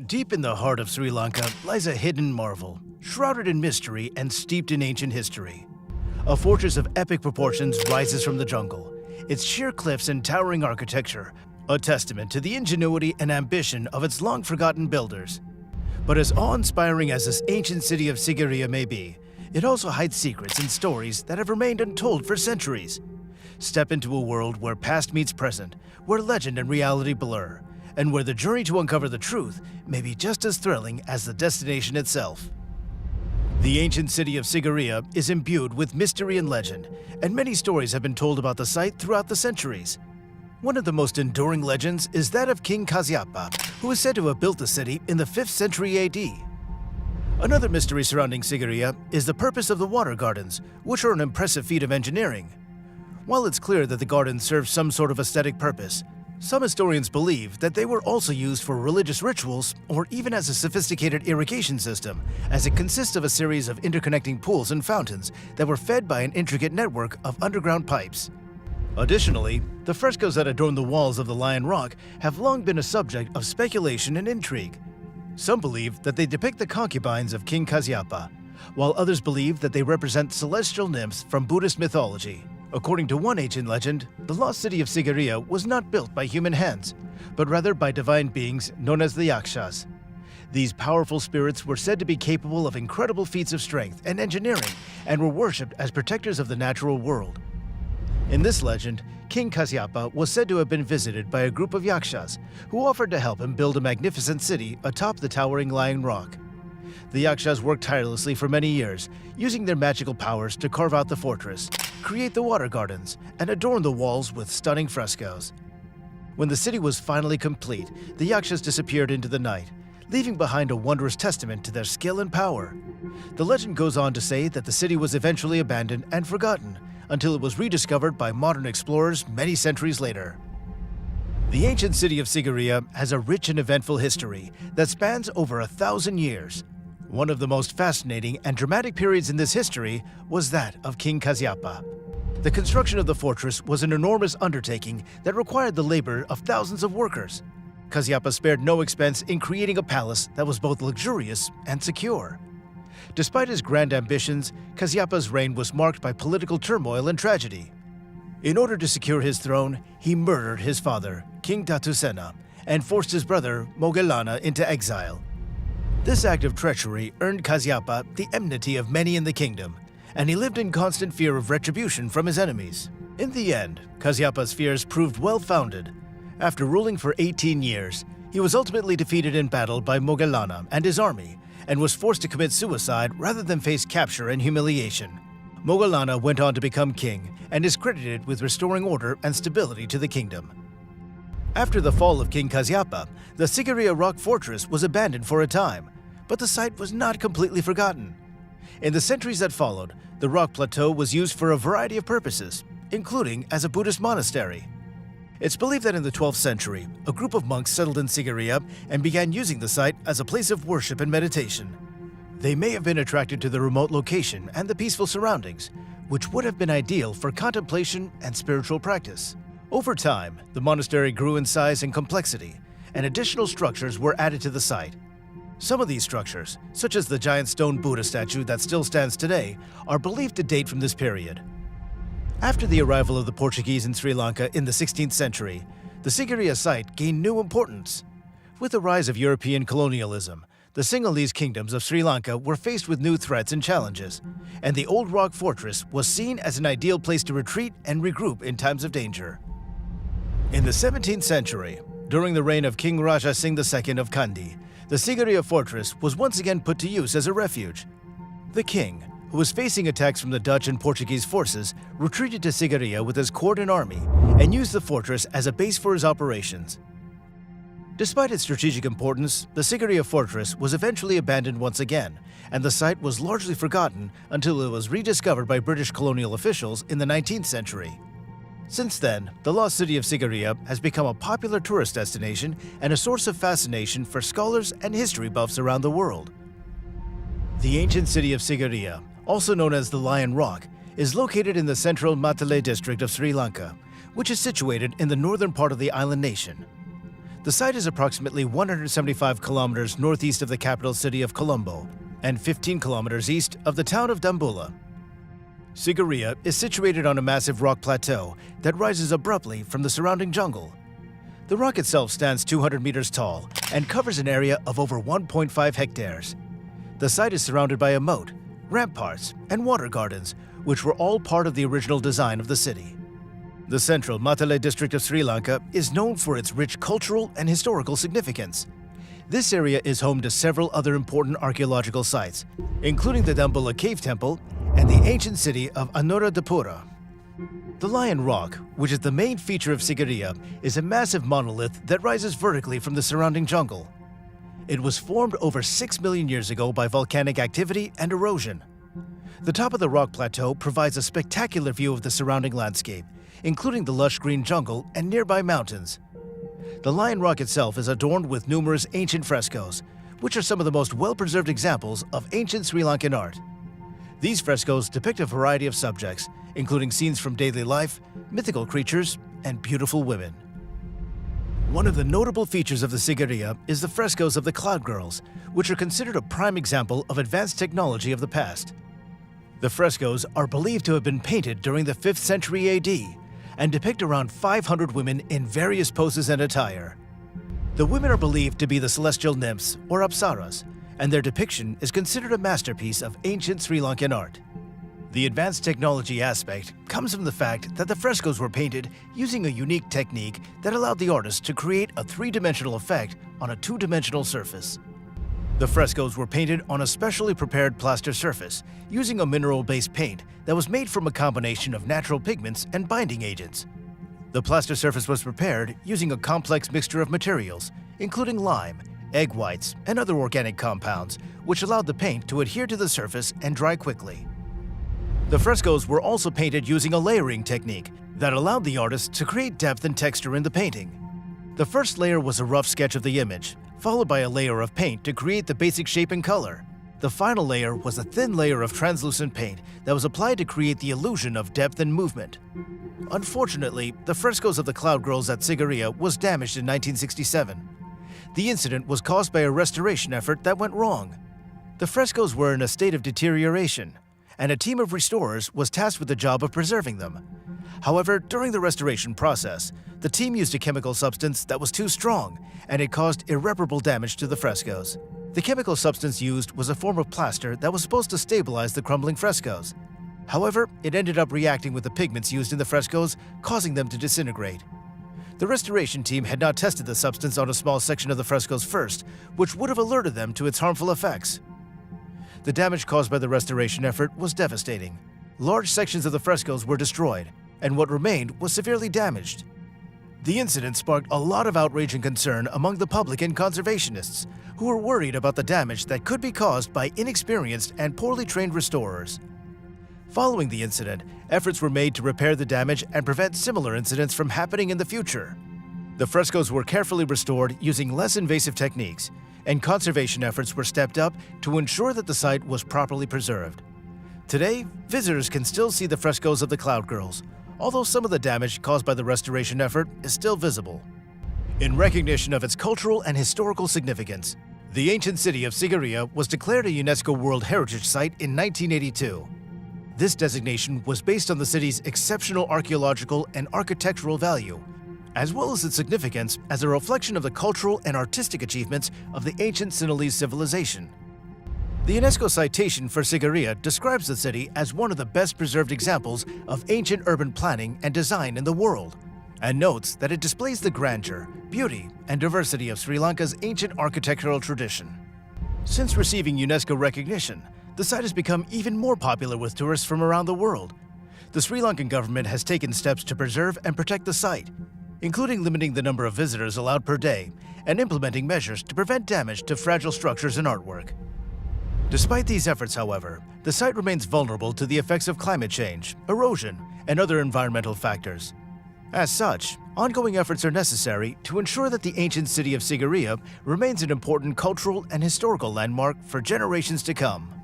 Deep in the heart of Sri Lanka lies a hidden marvel, shrouded in mystery and steeped in ancient history. A fortress of epic proportions rises from the jungle, its sheer cliffs and towering architecture, a testament to the ingenuity and ambition of its long-forgotten builders. But as awe-inspiring as this ancient city of Sigiriya may be, it also hides secrets and stories that have remained untold for centuries. Step into a world where past meets present, where legend and reality blur, and where the journey to uncover the truth may be just as thrilling as the destination itself. The ancient city of Sigiriya is imbued with mystery and legend, and many stories have been told about the site throughout the centuries. One of the most enduring legends is that of King Kashyapa, who is said to have built the city in the 5th century AD. Another mystery surrounding Sigiriya is the purpose of the water gardens, which are an impressive feat of engineering. While it's clear that the gardens serve some sort of aesthetic purpose, some historians believe that they were also used for religious rituals or even as a sophisticated irrigation system, as it consists of a series of interconnecting pools and fountains that were fed by an intricate network of underground pipes. Additionally, the frescoes that adorn the walls of the Lion Rock have long been a subject of speculation and intrigue. Some believe that they depict the concubines of King Kashyapa, while others believe that they represent celestial nymphs from Buddhist mythology. According to one ancient legend, the lost city of Sigiriya was not built by human hands, but rather by divine beings known as the Yakshas. These powerful spirits were said to be capable of incredible feats of strength and engineering and were worshipped as protectors of the natural world. In this legend, King Kashyapa was said to have been visited by a group of Yakshas who offered to help him build a magnificent city atop the towering Lion Rock. The Yakshas worked tirelessly for many years, using their magical powers to carve out the fortress, create the water gardens, and adorn the walls with stunning frescoes. When the city was finally complete, the Yakshas disappeared into the night, leaving behind a wondrous testament to their skill and power. The legend goes on to say that the city was eventually abandoned and forgotten until it was rediscovered by modern explorers many centuries later. The ancient city of Sigiriya has a rich and eventful history that spans over 1,000 years. One of the most fascinating and dramatic periods in this history was that of King Kashyapa. The construction of the fortress was an enormous undertaking that required the labor of thousands of workers. Kashyapa spared no expense in creating a palace that was both luxurious and secure. Despite his grand ambitions, Kashyapa's reign was marked by political turmoil and tragedy. In order to secure his throne, he murdered his father, King Tatusena, and forced his brother, Moggallana, into exile. This act of treachery earned Kashyapa the enmity of many in the kingdom, and he lived in constant fear of retribution from his enemies. In the end, Kashyapa's fears proved well-founded. After ruling for 18 years, he was ultimately defeated in battle by Moggallana and his army, and was forced to commit suicide rather than face capture and humiliation. Moggallana went on to become king and is credited with restoring order and stability to the kingdom. After the fall of King Kashyapa, the Sigiriya rock fortress was abandoned for a time, but the site was not completely forgotten. In the centuries that followed, the rock plateau was used for a variety of purposes, including as a Buddhist monastery. It's believed that in the 12th century, a group of monks settled in Sigiriya and began using the site as a place of worship and meditation. They may have been attracted to the remote location and the peaceful surroundings, which would have been ideal for contemplation and spiritual practice. Over time, the monastery grew in size and complexity, and additional structures were added to the site. Some of these structures, such as the giant stone Buddha statue that still stands today, are believed to date from this period. After the arrival of the Portuguese in Sri Lanka in the 16th century, the Sigiriya site gained new importance. With the rise of European colonialism, the Sinhalese kingdoms of Sri Lanka were faced with new threats and challenges, and the old rock fortress was seen as an ideal place to retreat and regroup in times of danger. In the 17th century, during the reign of King Raja Singh II of Kandy, the Sigiriya fortress was once again put to use as a refuge. The king, who was facing attacks from the Dutch and Portuguese forces, retreated to Sigiriya with his court and army and used the fortress as a base for his operations. Despite its strategic importance, the Sigiriya fortress was eventually abandoned once again, and the site was largely forgotten until it was rediscovered by British colonial officials in the 19th century. Since then, the lost city of Sigiriya has become a popular tourist destination and a source of fascination for scholars and history buffs around the world. The ancient city of Sigiriya, also known as the Lion Rock, is located in the central Matale district of Sri Lanka, which is situated in the northern part of the island nation. The site is approximately 175 kilometers northeast of the capital city of Colombo and 15 kilometers east of the town of Dambulla. Sigiriya is situated on a massive rock plateau that rises abruptly from the surrounding jungle. The rock itself stands 200 meters tall and covers an area of over 1.5 hectares. The site is surrounded by a moat, ramparts, and water gardens, which were all part of the original design of the city. The central Matale district of Sri Lanka is known for its rich cultural and historical significance. This area is home to several other important archaeological sites, including the Dambulla Cave Temple and the ancient city of Anuradhapura. The Lion Rock, which is the main feature of Sigiriya, is a massive monolith that rises vertically from the surrounding jungle. It was formed over 6 million years ago by volcanic activity and erosion. The top of the rock plateau provides a spectacular view of the surrounding landscape, including the lush green jungle and nearby mountains. The Lion Rock itself is adorned with numerous ancient frescoes, which are some of the most well-preserved examples of ancient Sri Lankan art. These frescoes depict a variety of subjects, including scenes from daily life, mythical creatures, and beautiful women. One of the notable features of the Sigiriya is the frescoes of the Cloud Girls, which are considered a prime example of advanced technology of the past. The frescoes are believed to have been painted during the 5th century AD and depict around 500 women in various poses and attire. The women are believed to be the celestial nymphs or apsaras, and their depiction is considered a masterpiece of ancient Sri Lankan art. The advanced technology aspect comes from the fact that the frescoes were painted using a unique technique that allowed the artist to create a three-dimensional effect on a two-dimensional surface. The frescoes were painted on a specially prepared plaster surface using a mineral-based paint that was made from a combination of natural pigments and binding agents. The plaster surface was prepared using a complex mixture of materials, including lime, egg whites, and other organic compounds, which allowed the paint to adhere to the surface and dry quickly. The frescoes were also painted using a layering technique that allowed the artist to create depth and texture in the painting. The first layer was a rough sketch of the image, followed by a layer of paint to create the basic shape and color. The final layer was a thin layer of translucent paint that was applied to create the illusion of depth and movement. Unfortunately, the frescoes of the Cloud Girls at Sigiriya was damaged in 1967. The incident was caused by a restoration effort that went wrong. The frescoes were in a state of deterioration, and a team of restorers was tasked with the job of preserving them. However, during the restoration process, the team used a chemical substance that was too strong, and it caused irreparable damage to the frescoes. The chemical substance used was a form of plaster that was supposed to stabilize the crumbling frescoes. However, it ended up reacting with the pigments used in the frescoes, causing them to disintegrate. The restoration team had not tested the substance on a small section of the frescoes first, which would have alerted them to its harmful effects. The damage caused by the restoration effort was devastating. Large sections of the frescoes were destroyed, and what remained was severely damaged. The incident sparked a lot of outrage and concern among the public and conservationists, who were worried about the damage that could be caused by inexperienced and poorly trained restorers. Following the incident, efforts were made to repair the damage and prevent similar incidents from happening in the future. The frescoes were carefully restored using less invasive techniques, and conservation efforts were stepped up to ensure that the site was properly preserved. Today, visitors can still see the frescoes of the Cloud Girls, although some of the damage caused by the restoration effort is still visible. In recognition of its cultural and historical significance, the ancient city of Sigiriya was declared a UNESCO World Heritage Site in 1982. This designation was based on the city's exceptional archaeological and architectural value, as well as its significance as a reflection of the cultural and artistic achievements of the ancient Sinhalese civilization. The UNESCO citation for Sigiriya describes the city as one of the best preserved examples of ancient urban planning and design in the world, and notes that it displays the grandeur, beauty, and diversity of Sri Lanka's ancient architectural tradition. Since receiving UNESCO recognition, the site has become even more popular with tourists from around the world. The Sri Lankan government has taken steps to preserve and protect the site, including limiting the number of visitors allowed per day and implementing measures to prevent damage to fragile structures and artwork. Despite these efforts, however, the site remains vulnerable to the effects of climate change, erosion, and other environmental factors. As such, ongoing efforts are necessary to ensure that the ancient city of Sigiriya remains an important cultural and historical landmark for generations to come.